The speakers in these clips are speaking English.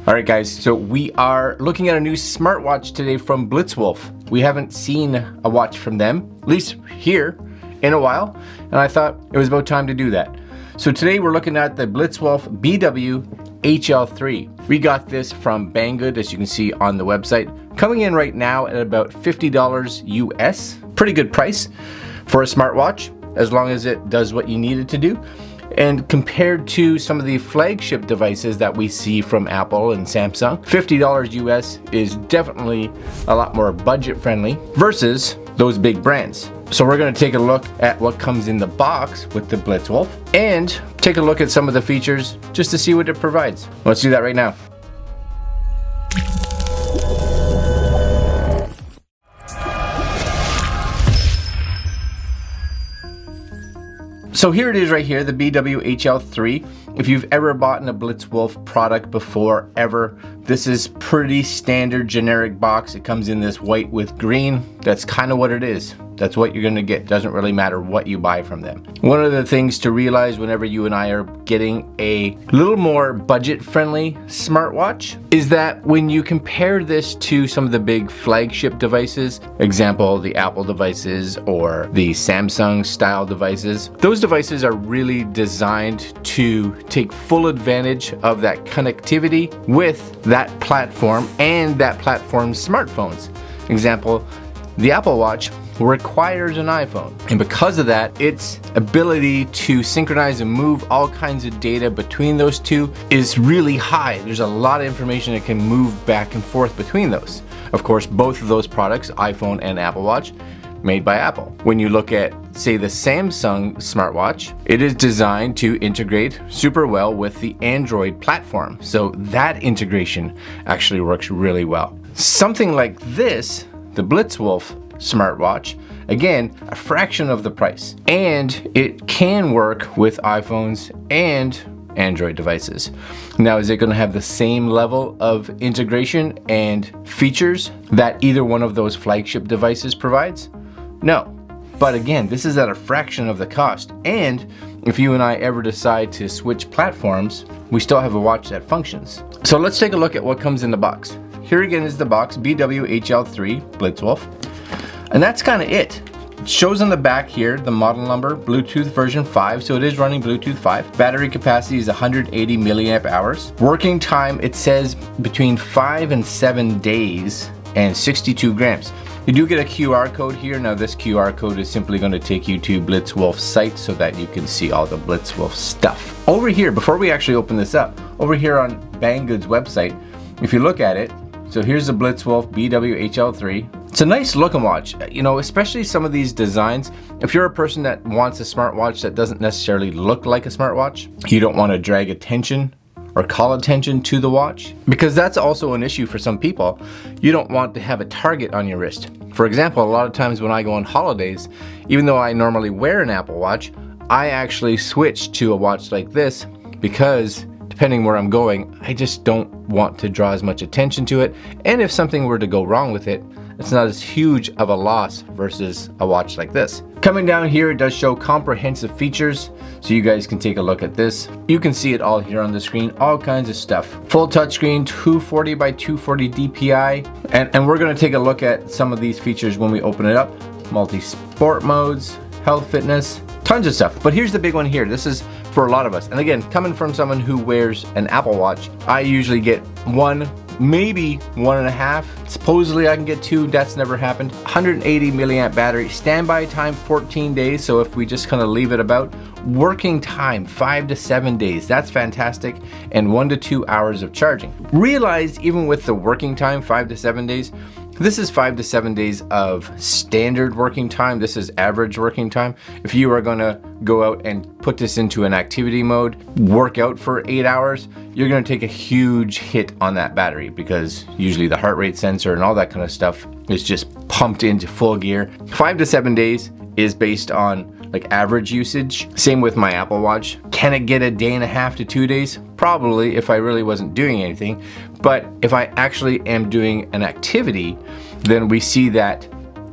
All right guys, so we are looking at a new smartwatch today from BlitzWolf. We haven't seen a watch from them, at least here, in a while, and I thought it was about time to do that. So today we're looking at the BlitzWolf BW-HL3. We got this from Banggood, as you can see on the website, coming in right now at about $50 US. Pretty good price for a smartwatch, as long as it does what you need it to do. And compared to some of the flagship devices that we see from Apple and Samsung, $50 US is definitely a lot more budget friendly versus those big brands. So we're going to take a look at what comes in the box with the BlitzWolf and take a look at some of the features just to see what it provides. Let's do that right now. So here it is right here, the BW-HL3. If you've ever bought a BlitzWolf product before, ever, this is pretty standard generic box. It comes in this white with green. That's kind of what it is. That's what you're gonna get. Doesn't really matter what you buy from them. One of the things to realize whenever you and I are getting a little more budget-friendly smartwatch is that when you compare this to some of the big flagship devices, example, the Apple devices or the Samsung style devices, those devices are really designed to take full advantage of that connectivity with that platform and that platform's smartphones. Example, the Apple Watch requires an iPhone, and because of that, its ability to synchronize and move all kinds of data between those two is really high. There's a lot of information that can move back and forth between those. Of course, both of those products, iPhone and Apple Watch, made by Apple. When you look at, say, the Samsung smartwatch, it is designed to integrate super well with the Android platform. So that integration actually works really well. Something like this, the BlitzWolf smartwatch, again, a fraction of the price, and it can work with iPhones and Android devices. Now, is it going to have the same level of integration and features that either one of those flagship devices provides? No. But again, this is at a fraction of the cost, and if you and I ever decide to switch platforms, we still have a watch that functions. So let's take a look at what comes in the box. Here again is the box, BW-HL3 BlitzWolf. And that's kind of it. It shows on the back here the model number, Bluetooth version 5, so it is running Bluetooth 5. Battery capacity is 180 milliamp hours. Working time, it says between 5 and 7 days and 62 grams. You do get a QR code here. Now this QR code is simply going to take you to BlitzWolf's site so that you can see all the BlitzWolf stuff. Over here, before we actually open this up, over here on Banggood's website, if you look at it, so here's the BlitzWolf BW-HL3. It's a nice looking watch, you know, especially some of these designs. If you're a person that wants a smartwatch that doesn't necessarily look like a smartwatch, you don't want to drag attention or call attention to the watch, because that's also an issue for some people. You don't want to have a target on your wrist. For example, a lot of times when I go on holidays, even though I normally wear an Apple Watch, I actually switch to a watch like this because depending where I'm going, I just don't want to draw as much attention to it. And if something were to go wrong with it, it's not as huge of a loss versus a watch like this. Coming down here, it does show comprehensive features, so you guys can take a look at this. You can see it all here on the screen, all kinds of stuff. Full touchscreen, 240 by 240 DPI, and we're gonna take a look at some of these features when we open it up. Multi-sport modes, health, fitness, tons of stuff. But here's the big one here. This is for a lot of us. And again, coming from someone who wears an Apple Watch, I usually get one, maybe 1.5. Supposedly I can get 2, that's never happened. 180 milliamp battery, standby time 14 days, so if we just kind of leave it about. Working time 5 to 7 days, that's fantastic, and 1 to 2 hours of charging. Realize even with the working time 5 to 7 days, this is 5 to 7 days of standard working time. This is average working time. If you are gonna go out and put this into an activity mode, work out for 8 hours, you're gonna take a huge hit on that battery because usually the heart rate sensor and all that kind of stuff is just pumped into full gear. 5 to 7 days is based on like average usage. Same with my Apple Watch. Can it get a day and a half to 2 days? Probably, if I really wasn't doing anything. But if I actually am doing an activity, then we see that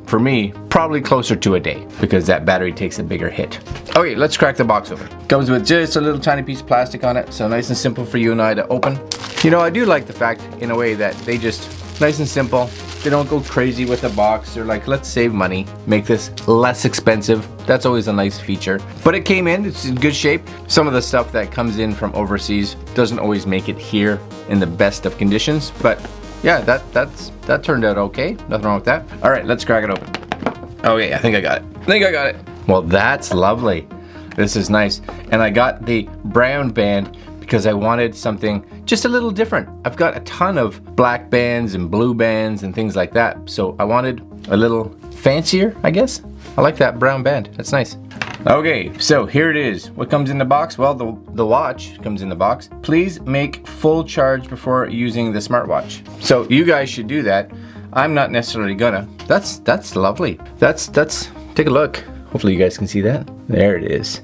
for me, probably closer to a day because that battery takes a bigger hit. Okay, let's crack the box open. Comes with just a little tiny piece of plastic on it, so nice and simple for you and I to open. You know, I do like the fact, in a way, that they just, nice and simple. They don't go crazy with the box. They're like, let's save money, make this less expensive. That's always a nice feature. But it came in, it's in good shape. Some of the stuff that comes in from overseas doesn't always make it here in the best of conditions. But yeah, that turned out okay. Nothing wrong with that. All right, let's crack it open. Okay, I think I got it. Well, that's lovely. This is nice. And I got the brown band because I wanted something just a little different. I've got a ton of black bands and blue bands and things like that. So I wanted a little fancier, I guess. I like that brown band, that's nice. Okay, so here it is. What comes in the box? Well, the watch comes in the box. Please make full charge before using the smartwatch. So you guys should do that. I'm not necessarily gonna. That's lovely. That's take a look. Hopefully you guys can see that. There it is.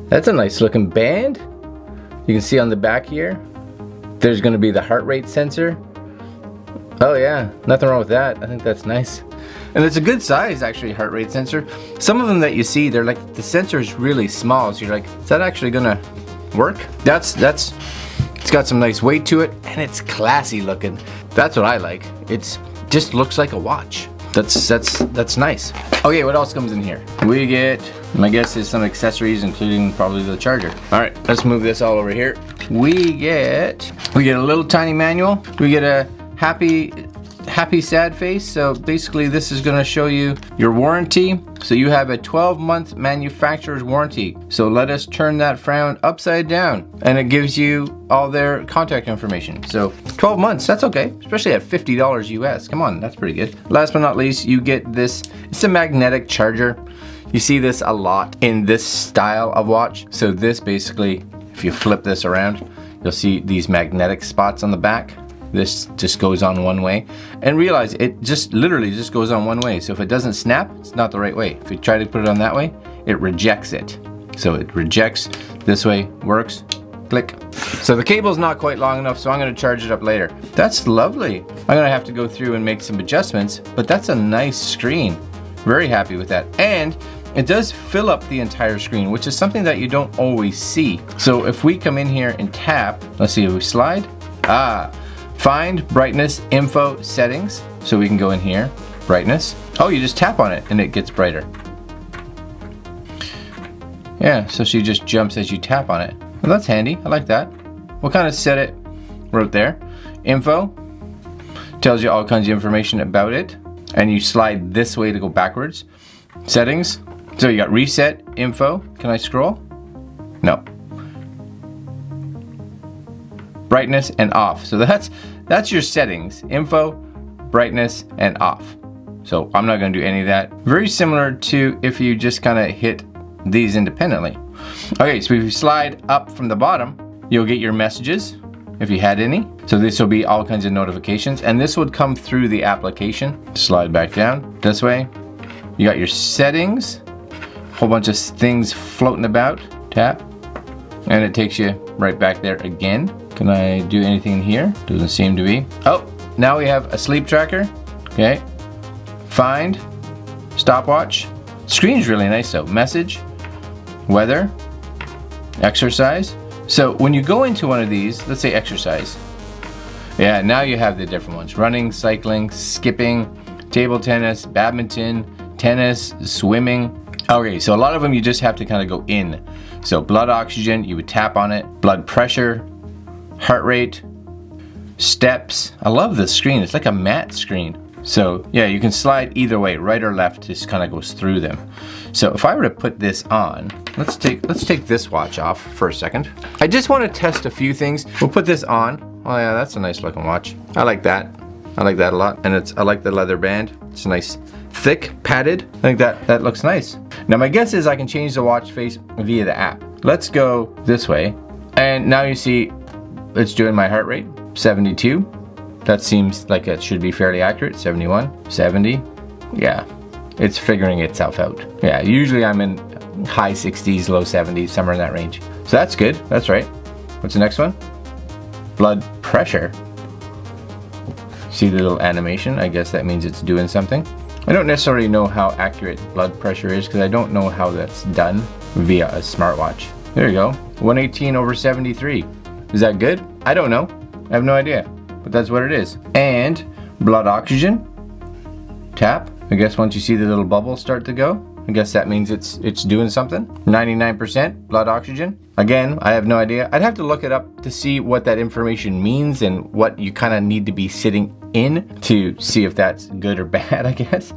That's a nice looking band. You can see on the back here, there's gonna be the heart rate sensor. Oh yeah, nothing wrong with that. I think that's nice. And it's a good size, actually, heart rate sensor. Some of them that you see, they're like, the sensor is really small, so you're like, is that actually gonna work? It's got some nice weight to it, and it's classy looking. That's what I like. It's just looks like a watch. That's nice. Okay, what else comes in here? We get, my guess is some accessories, including probably the charger. All right, let's move this all over here. We get a little tiny manual. We get a happy sad face. So basically this is gonna show you your warranty. So you have a 12-month manufacturer's warranty. So let us turn that frown upside down. And it gives you all their contact information. So 12 months, that's okay. Especially at $50 US. Come on, that's pretty good. Last but not least, you get this, it's a magnetic charger. You see this a lot in this style of watch. So this basically, if you flip this around, you'll see these magnetic spots on the back. This just goes on one way, and realize it just literally just goes on one way. So if it doesn't snap, it's not the right way. If you try to put it on that way, it rejects it. So it rejects this way, works, click. So the cable's not quite long enough, so I'm gonna charge it up later. That's lovely. I'm gonna have to go through and make some adjustments, but that's a nice screen. Very happy with that. And it does fill up the entire screen, which is something that you don't always see. So if we come in here and tap, let's see if we slide. Find, brightness, info, settings. So we can go in here, brightness. Oh, you just tap on it and it gets brighter. Yeah, so she just jumps as you tap on it. Well, that's handy, I like that. We'll kind of set it right there. Info, tells you all kinds of information about it. And you slide this way to go backwards. Settings, so you got reset, info. Can I scroll? No. Brightness and off. So that's your settings. Info, brightness, and off. So I'm not gonna do any of that. Very similar to if you just kind of hit these independently. Okay, so if you slide up from the bottom, you'll get your messages, if you had any. So this will be all kinds of notifications, and this would come through the application. Slide back down this way. You got your settings, whole bunch of things floating about. Tap, and it takes you right back there again. Can I do anything in here? Doesn't seem to be. Oh, now we have a sleep tracker. Okay. Find, stopwatch. Screen's really nice though. Message, weather, exercise. So when you go into one of these, let's say exercise. Yeah, now you have the different ones. Running, cycling, skipping, table tennis, badminton, tennis, swimming. Okay, so a lot of them you just have to kind of go in. So blood oxygen, you would tap on it. Blood pressure, heart rate, steps. I love this screen. It's like a matte screen. So yeah, you can slide either way, right or left. Just kind of goes through them. So if I were to put this on, let's take this watch off for a second. I just want to test a few things. We'll put this on. Oh yeah, that's a nice looking watch. I like that. I like that a lot. And I like the leather band. It's nice, thick, padded. I think that looks nice. Now my guess is I can change the watch face via the app. Let's go this way. And now you see it's doing my heart rate, 72. That seems like it should be fairly accurate. 71, 70. Yeah, it's figuring itself out. Yeah, usually I'm in high 60s, low 70s, somewhere in that range. So that's good, that's right. What's the next one? Blood pressure. See the little animation? I guess that means it's doing something. I don't necessarily know how accurate blood pressure is because I don't know how that's done via a smartwatch. There you go, 118/73. Is that good? I don't know. I have no idea, but that's what it is. And blood oxygen, tap. I guess once you see the little bubbles start to go, I guess that means it's doing something. 99% blood oxygen. Again, I have no idea. I'd have to look it up to see what that information means and what you kind of need to be sitting in to see if that's good or bad, I guess.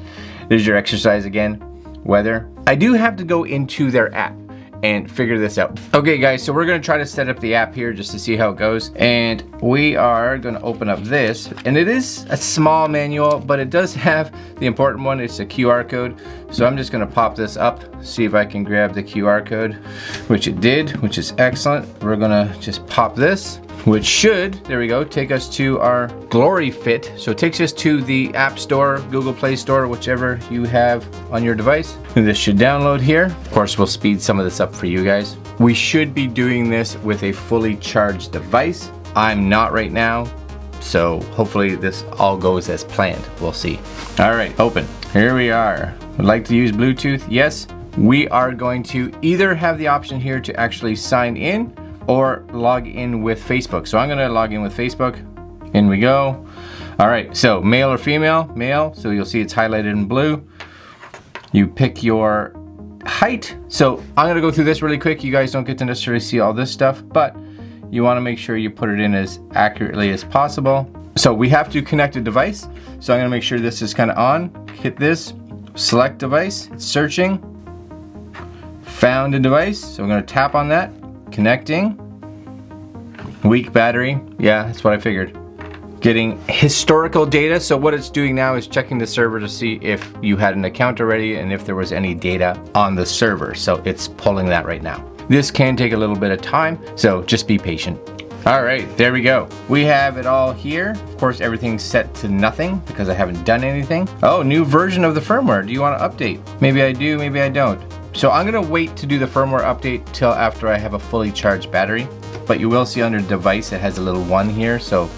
There's your exercise again, weather. I do have to go into their app and figure this out. Okay guys, so we're gonna try to set up the app here just to see how it goes. And we are gonna open up this, and it is a small manual, but it does have the important one. It's a QR code. So I'm just gonna pop this up, see if I can grab the QR code, which it did, which is excellent. We're gonna just pop this, which should, there we go, take us to our Glory Fit. So it takes us to the App Store, Google Play Store, whichever you have on your device. And this should download here. Of course, we'll speed some of this up for you guys. We should be doing this with a fully charged device. I'm not right now, so hopefully this all goes as planned. We'll see. All right, open. Here we are. Would like to use Bluetooth? Yes. We are going to either have the option here to actually sign in or log in with Facebook. So I'm gonna log in with Facebook. In we go. All right, so male or female? Male, so you'll see it's highlighted in blue. You pick your height. So I'm gonna go through this really quick. You guys don't get to necessarily see all this stuff, but you wanna make sure you put it in as accurately as possible. So we have to connect a device. So I'm gonna make sure this is kind of on. Hit this, select device, it's searching. Found a device, so we're gonna tap on that. Connecting. Weak battery. Yeah, that's what I figured. Getting historical data. So what it's doing now is checking the server to see if you had an account already and if there was any data on the server. So it's pulling that right now. This can take a little bit of time, so just be patient. All right, there we go. We have it all here. Of course, everything's set to nothing because I haven't done anything. Oh, new version of the firmware. Do you want to update? Maybe I do, maybe I don't. So I'm gonna wait to do the firmware update till after I have a fully charged battery. But you will see under device, it has a little 1 here. So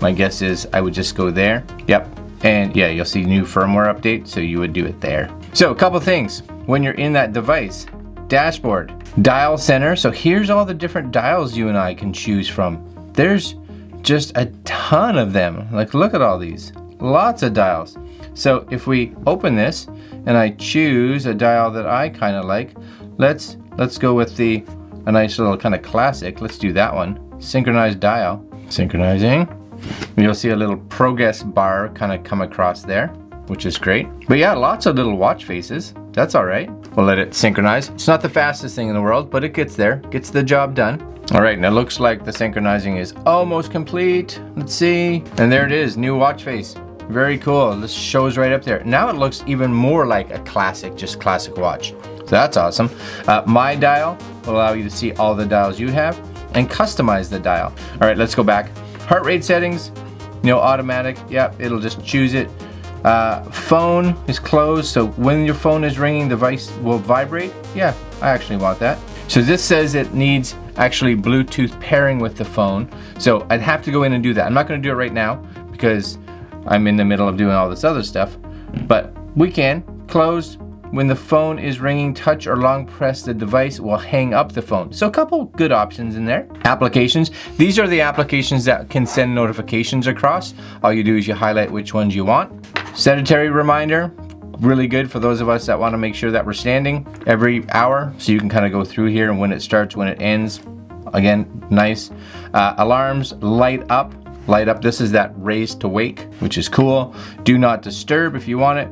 my guess is I would just go there. Yep, and yeah, you'll see new firmware update. So you would do it there. So a couple things when you're in that device, dashboard, dial center. So here's all the different dials you and I can choose from. There's just a ton of them. Like, look at all these, lots of dials. So if we open this and I choose a dial that I kind of like, let's go with a nice little kind of classic. Let's do that one. Synchronized dial. Synchronizing. You'll see a little progress bar kind of come across there, which is great. But yeah, lots of little watch faces. That's all right. We'll let it synchronize. It's not the fastest thing in the world, but it gets there, gets the job done. All right, now it looks like the synchronizing is almost complete. Let's see. And there it is, new watch face. Very cool. This shows right up there. Now it looks even more like a classic, just classic watch. So that's awesome. My dial will allow you to see all the dials you have and customize the dial. All right, let's go back. Heart rate settings, automatic. Yep, it'll just choose it. Phone is closed, so when your phone is ringing, the device will vibrate. Yeah, I actually want that. So this says it needs actually Bluetooth pairing with the phone. So I'd have to go in and do that. I'm not gonna do it right now because I'm in the middle of doing all this other stuff, but we can. Close. When the phone is ringing, touch or long press the device will hang up the phone. So a couple good options in there. Applications. These are the applications that can send notifications across. All you do is you highlight which ones you want. Sedentary reminder. Really good for those of us that want to make sure that we're standing every hour. So you can kind of go through here and when it starts, when it ends. Again, nice. Alarms, light up. Light up, this is that raise to wake, which is cool. Do not disturb if you want it.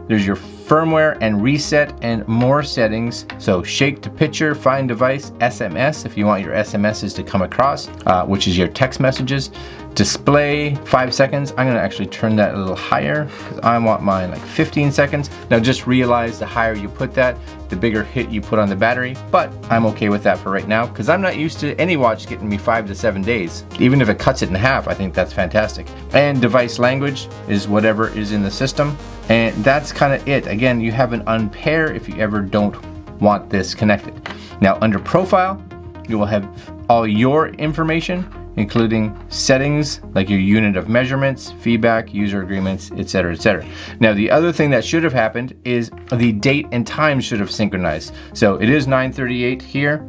There's your firmware and reset and more settings. So shake to picture, find device, SMS if you want your SMSs to come across, which is your text messages. Display 5 seconds. I'm gonna actually turn that a little higher because I want mine like 15 seconds. Now just realize the higher you put that, the bigger hit you put on the battery, but I'm okay with that for right now because I'm not used to any watch getting me 5 to 7 days. Even if it cuts it in half, I think that's fantastic. And device language is whatever is in the system. And that's kind of it. Again, you have an unpair if you ever don't want this connected. Now under profile, you will have all your information, including settings like your unit of measurements, feedback, user agreements, etc., etc. Now, the other thing that should have happened is the date and time should have synchronized. So it is 9:38 here,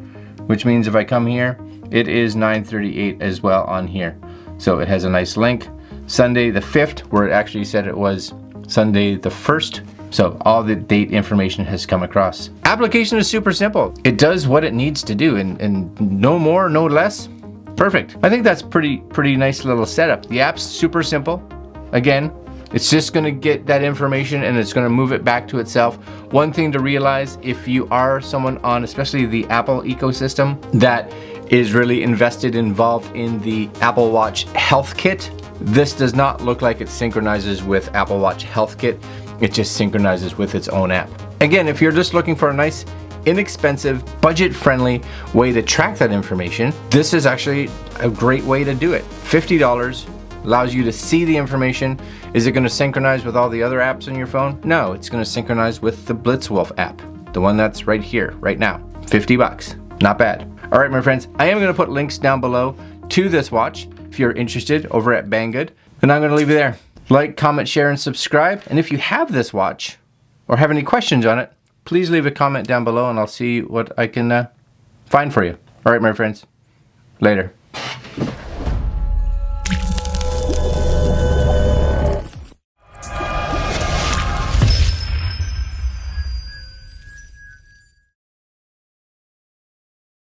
which means if I come here, it is 9:38 as well on here. So it has a nice link. Sunday the 5th, where it actually said it was Sunday the 1st. So all the date information has come across. Application is super simple. It does what it needs to do, and no more, no less. Perfect. I think that's pretty nice little setup. The app's super simple. Again, it's just gonna get that information and it's gonna move it back to itself. One thing to realize, if you are someone on especially the Apple ecosystem that is really involved in the Apple Watch Health Kit, this does not look like it synchronizes with Apple Watch Health Kit. It just synchronizes with its own app. Again, if you're just looking for a nice, inexpensive, budget-friendly way to track that information, this is actually a great way to do it. $50 allows you to see the information. Is it going to synchronize with all the other apps on your phone? No, it's going to synchronize with the BlitzWolf app, the one that's right here, right now. 50 bucks. Not bad. All right, my friends, I am going to put links down below to this watch if you're interested over at Banggood. And I'm going to leave you there. Like, comment, share, and subscribe. And if you have this watch or have any questions on it, please leave a comment down below and I'll see what I can find for you. All right, my friends. Later.